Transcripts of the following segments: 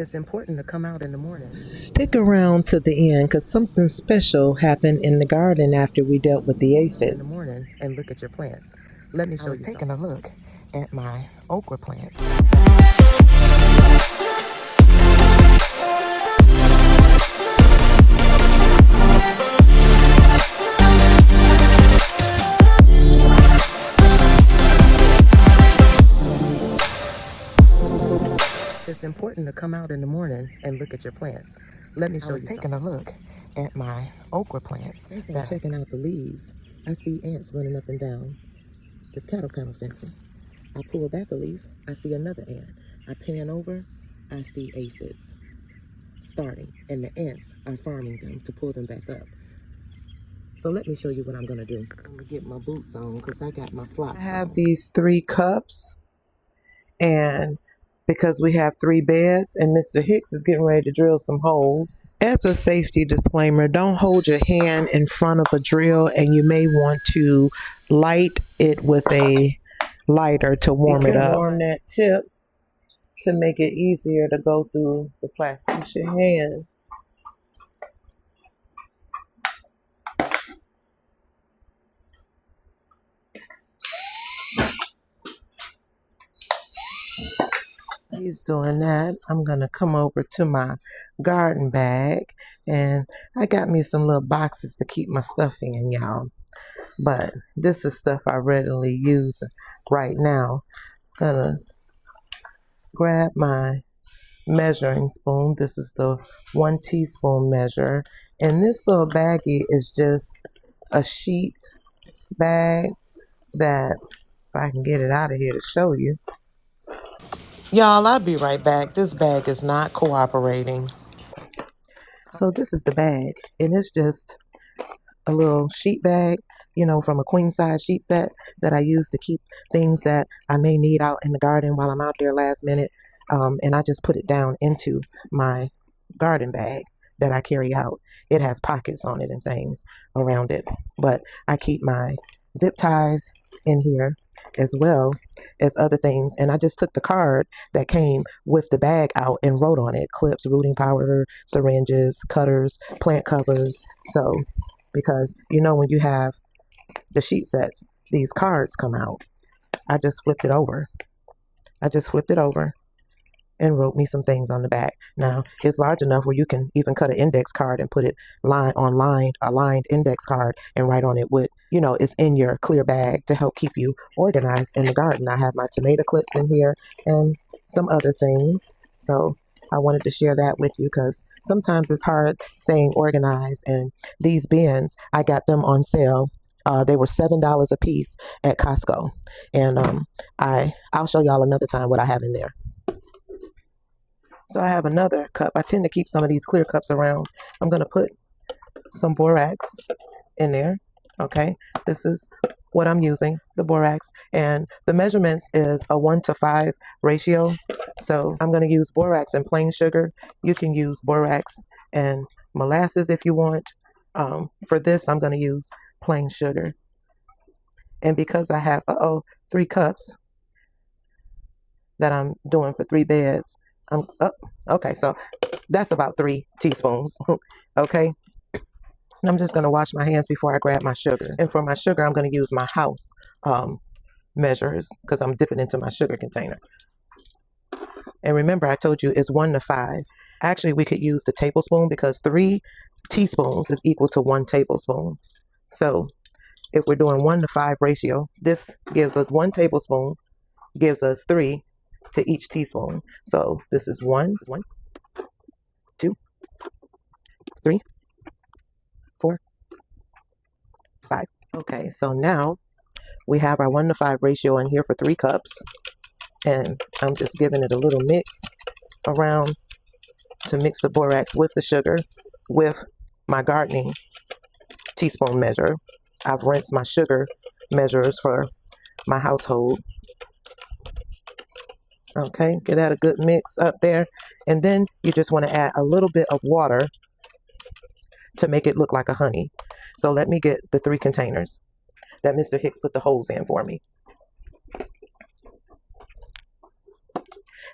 It's important to come out in the morning. Stick around to the end because something special happened in the garden after we dealt with the aphids. In the morning and look at your plants. Let me show you. I was taking a look at my okra plants. It's important to come out in the morning and look at your plants. Let me show you. I was taking a look at my okra plants. As I'm checking out the leaves, I see ants running up and down this cattle panel fencing. I pull back a leaf, I see another ant. I pan over, I see aphids starting, and the ants are farming them to pull them back up. So let me show you what I'm gonna do. I'm gonna get my boots on because I got my flops. I have these 3 cups, and because we have 3 beds and Mr. Hicks is getting ready to drill some holes. As a safety disclaimer, don't hold your hand in front of a drill, and you may want to light it with a lighter to warm it up. Warm that tip to make it easier to go through the plastic. Use your hand. He's doing that. I'm gonna come over to my garden bag, and I got me some little boxes to keep my stuff in, y'all. But this is stuff I readily use right now. Gonna grab my measuring spoon. This is the 1 teaspoon measure, and this little baggie is just a sheet bag that, if I can get it out of here to show you. Y'all, I'll be right back. This bag is not cooperating. So this is the bag, and it's just a little sheet bag, you know, from a queen size sheet set that I use to keep things that I may need out in the garden while I'm out there last minute. And I just put it down into my garden bag that I carry out. It has pockets on it and things around it, but I keep my zip ties in here as well as other things. And I just took the card that came with the bag out and wrote on it: clips, rooting powder, syringes, cutters, plant covers. So, because you know, when you have the sheet sets, these cards come out. I just flipped it over. And wrote me some things on the back. Now, it's large enough where you can even cut an index card and put it a lined index card and write on it what, you know, is in your clear bag to help keep you organized in the garden. I have my tomato clips in here and some other things. So I wanted to share that with you because sometimes it's hard staying organized. And these bins, I got them on sale. They were $7 a piece at Costco. And I'll show y'all another time what I have in there. So I have another cup. I tend to keep some of these clear cups around. I'm going to put some borax in there. Okay, this is what I'm using, the borax. And the measurements is a 1:5 ratio. So I'm going to use borax and plain sugar. You can use borax and molasses if you want. For this, I'm going to use plain sugar. And because I have 3 cups that I'm doing for 3 beds, okay, so that's about 3 teaspoons. Okay, and I'm just going to wash my hands before I grab my sugar. And for my sugar, I'm going to use my house measures because I'm dipping into my sugar container. And remember, I told you it's 1:5. Actually, we could use the tablespoon because 3 teaspoons is equal to 1 tablespoon. So if we're doing 1:5 ratio, this gives us 1 tablespoon, gives us 3 to each teaspoon. So this is 1, 2, 3, 4, 5. Okay, so now we have our 1:5 ratio in here for 3 cups. And I'm just giving it a little mix around to mix the borax with the sugar with my gardening teaspoon measure. I've rinsed my sugar measures for my household. Okay, get that a good mix up there. And then you just want to add a little bit of water to make it look like a honey. So let me get the 3 containers that Mr. Hicks put the holes in for me.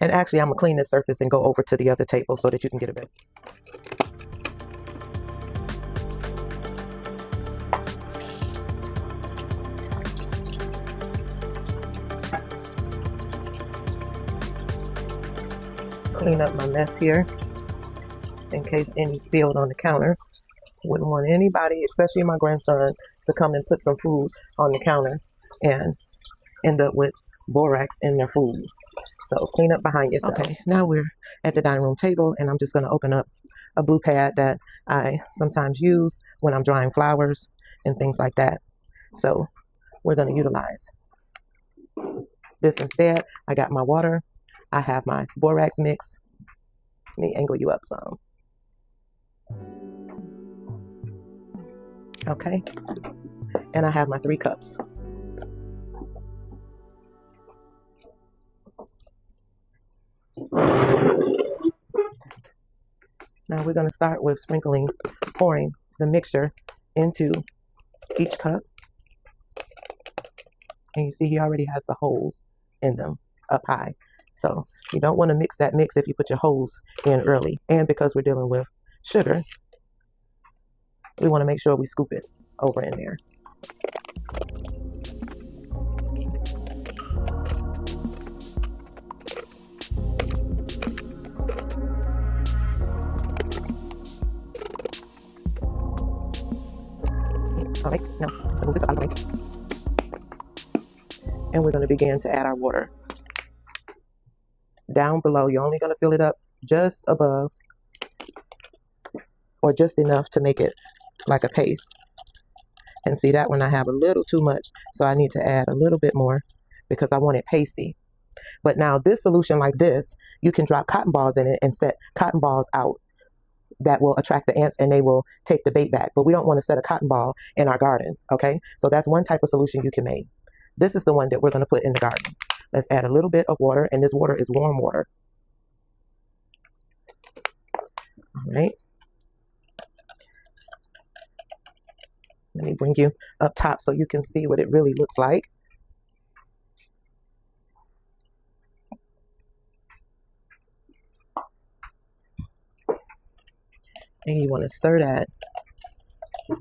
And actually, I'm going to clean this surface and go over to the other table so that you can get a bit. Clean up my mess here in case any spilled on the counter. Wouldn't want anybody, especially my grandson, to come and put some food on the counter and end up with borax in their food. So clean up behind yourself. Okay, now we're at the dining room table, and I'm just going to open up a blue pad that I sometimes use when I'm drying flowers and things like that. So we're going to utilize this instead. I got my water. I have my borax mix. Let me angle you up some. Okay, and I have my 3 cups. Now we're going to start with pouring the mixture into each cup. And you see he already has the holes in them up high. So you don't want to mix that mix if you put your holes in early. And because we're dealing with sugar, we want to make sure we scoop it over in there. All right, now move this out of the way. And we're going to begin to add our water. Down below, you're only going to fill it up just above or just enough to make it like a paste. And see, that one I have a little too much, so I need to add a little bit more because I want it pasty. But now this solution like this, you can drop cotton balls in it and set cotton balls out that will attract the ants and they will take the bait back. But we don't want to set a cotton ball in our garden, okay? So that's one type of solution you can make. This is the one that we're going to put in the garden. Let's add a little bit of water, and this water is warm water. All right. Let me bring you up top so you can see what it really looks like. And you want to stir that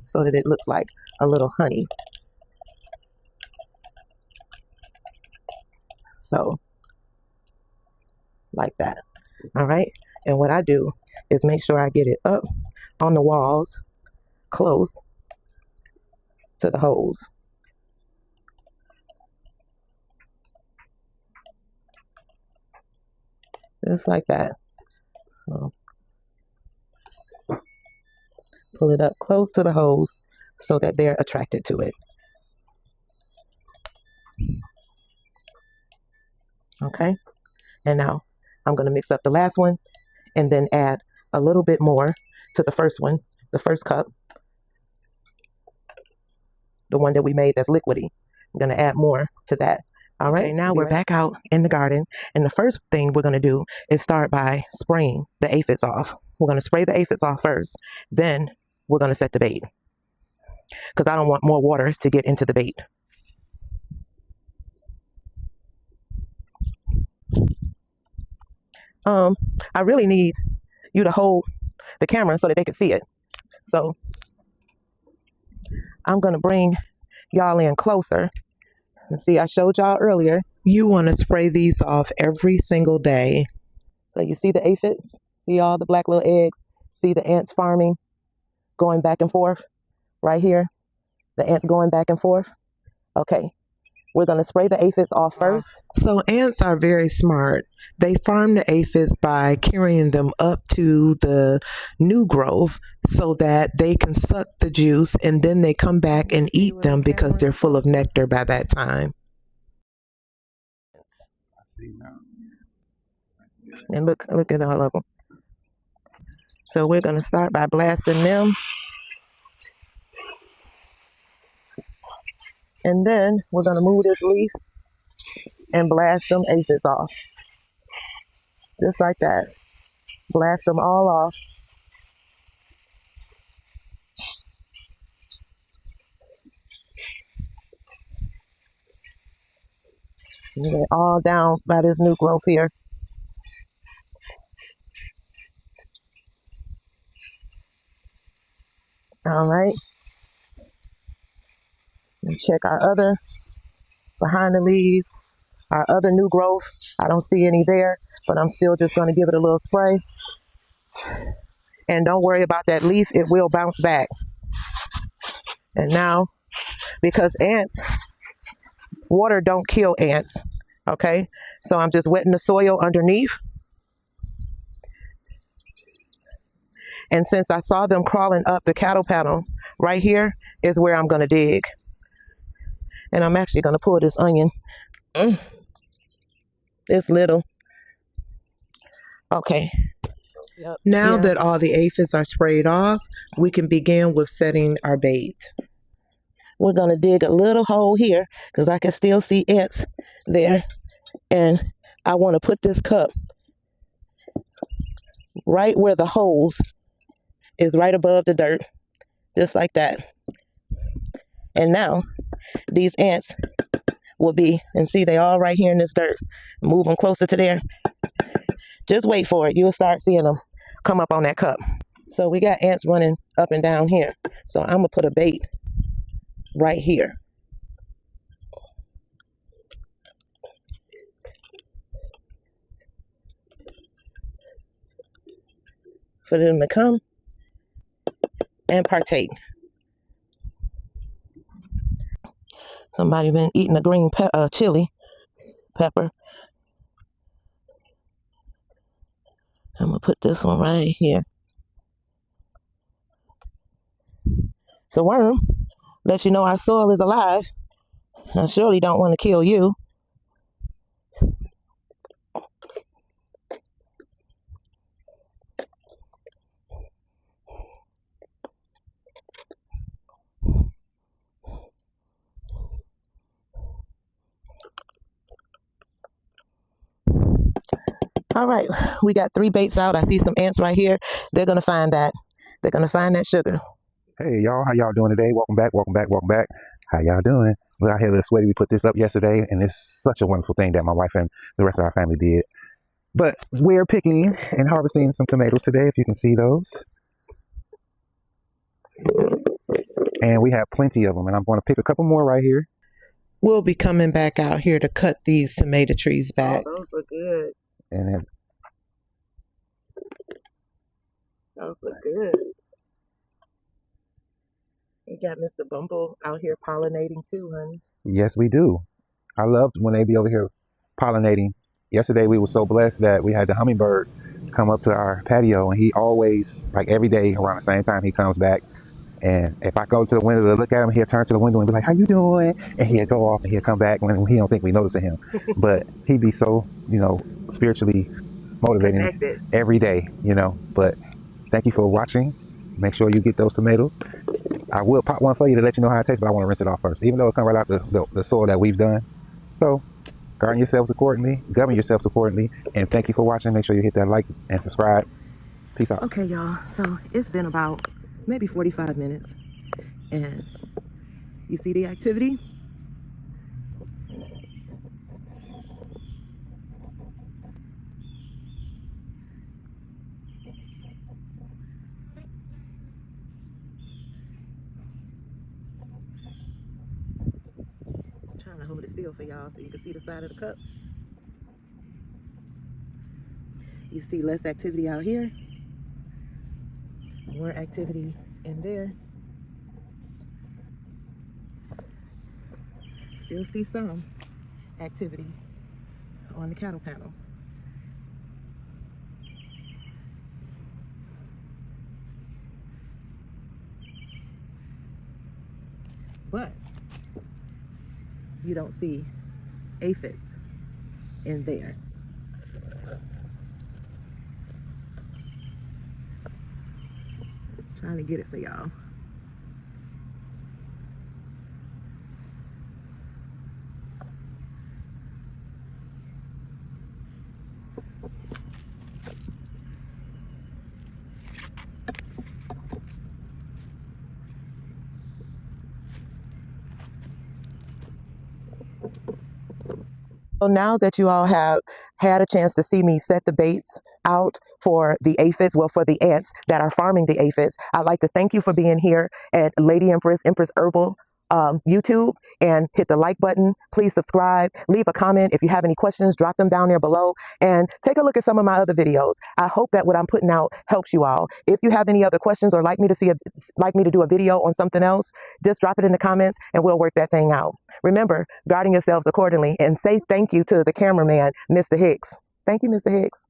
so that it looks like a little honey. So, like that. All right. And what I do is make sure I get it up on the walls, close to the holes. Just like that. So, pull it up close to the holes so that they're attracted to it. Okay, and now I'm going to mix up the last one and then add a little bit more to the first one, the first cup, the one that we made that's liquidy. I'm going to add more to that. All right, now we're back out in the garden, and the first thing we're going to do is start by spraying the aphids off. We're going to spray the aphids off first, then we're going to set the bait because I don't want more water to get into the bait. I really need you to hold the camera so that they can see it. So I'm going to bring y'all in closer. And see, I showed y'all earlier, you want to spray these off every single day. So you see the aphids? See all the black little eggs? See the ants farming, going back and forth right here? The ants going back and forth? Okay. We're going to spray the aphids off first. So ants are very smart. They farm the aphids by carrying them up to the new growth so that they can suck the juice, and then they come back and eat them because they're full of nectar by that time. And look at all of them. So we're going to start by blasting them. And then we're going to move this leaf and blast them aphids off. Just like that. Blast them all off. And they're all down by this new growth here. All right. And check our other behind the leaves, our other new growth. I don't see any there, but I'm still just going to give it a little spray. And don't worry about that leaf. It will bounce back. And now, because ants, water don't kill ants. Okay. So I'm just wetting the soil underneath. And since I saw them crawling up the cattle panel, right here is where I'm going to dig. And I'm actually going to pull this onion. It's little. Okay. Yep. Now that all the aphids are sprayed off, we can begin with setting our bait. We're going to dig a little hole here because I can still see ants there. And I want to put this cup right where the holes is, right above the dirt, just like that. And now these ants will be, and see, they all right here in this dirt. Move them closer to there. Just wait for it. You'll start seeing them come up on that cup. So we got ants running up and down here. So I'm going to put a bait right here. For them to come and partake. Somebody been eating a green chili pepper. I'm going to put this one right here. It's a worm. Let you know our soil is alive. I surely don't want to kill you. All right, we got 3 baits out. I see some ants right here. They're going to find that. They're going to find that sugar. Hey, y'all. How y'all doing today? Welcome back. Welcome back. Welcome back. How y'all doing? We're out here with Sweaty. We put this up yesterday, and it's such a wonderful thing that my wife and the rest of our family did. But we're picking and harvesting some tomatoes today, if you can see those. And we have plenty of them, and I'm going to pick a couple more right here. We'll be coming back out here to cut these tomato trees back. Oh, those look good. And then Those look good. You got Mr. Bumble out here pollinating too, honey. yes, we do. I love when they be over here pollinating. Yesterday, we were so blessed that we had the Hummingbird come up to our patio, and he always, like every day around the same time, he comes back. And if I go to the window to look at him, he'll turn to the window and be like, "How you doing?" And he'll go off and he'll come back when he don't think we noticing him. But he'd be so, spiritually motivating Connected. every day, But thank you for watching. Make sure you get those tomatoes. I will pop one for you to let you know how it tastes, but I want to rinse it off first, even though it comes right out the soil that we've done. So govern yourselves accordingly, and thank you for watching. Make sure you hit that like and subscribe. Peace out. Okay, y'all. So it's been about maybe 45 minutes. And you see the activity? I'm trying to hold it still for y'all so you can see the side of the cup. You see less activity out here, more activity in there. Still see some activity on the cattle panel. But you don't see aphids in there. Trying to get it for y'all. So now that you all have had a chance to see me set the baits out for the aphids, well, for the ants that are farming the aphids. I'd like to thank you for being here at Lady Empress, Empress Herbal YouTube, and hit the like button. Please subscribe, leave a comment. If you have any questions, drop them down there below, and take a look at some of my other videos. I hope that what I'm putting out helps you all. If you have any other questions or like me to do a video on something else, just drop it in the comments and we'll work that thing out. Remember, guarding yourselves accordingly, and say thank you to the cameraman, Mr. Hicks. Thank you, Mr. Hicks.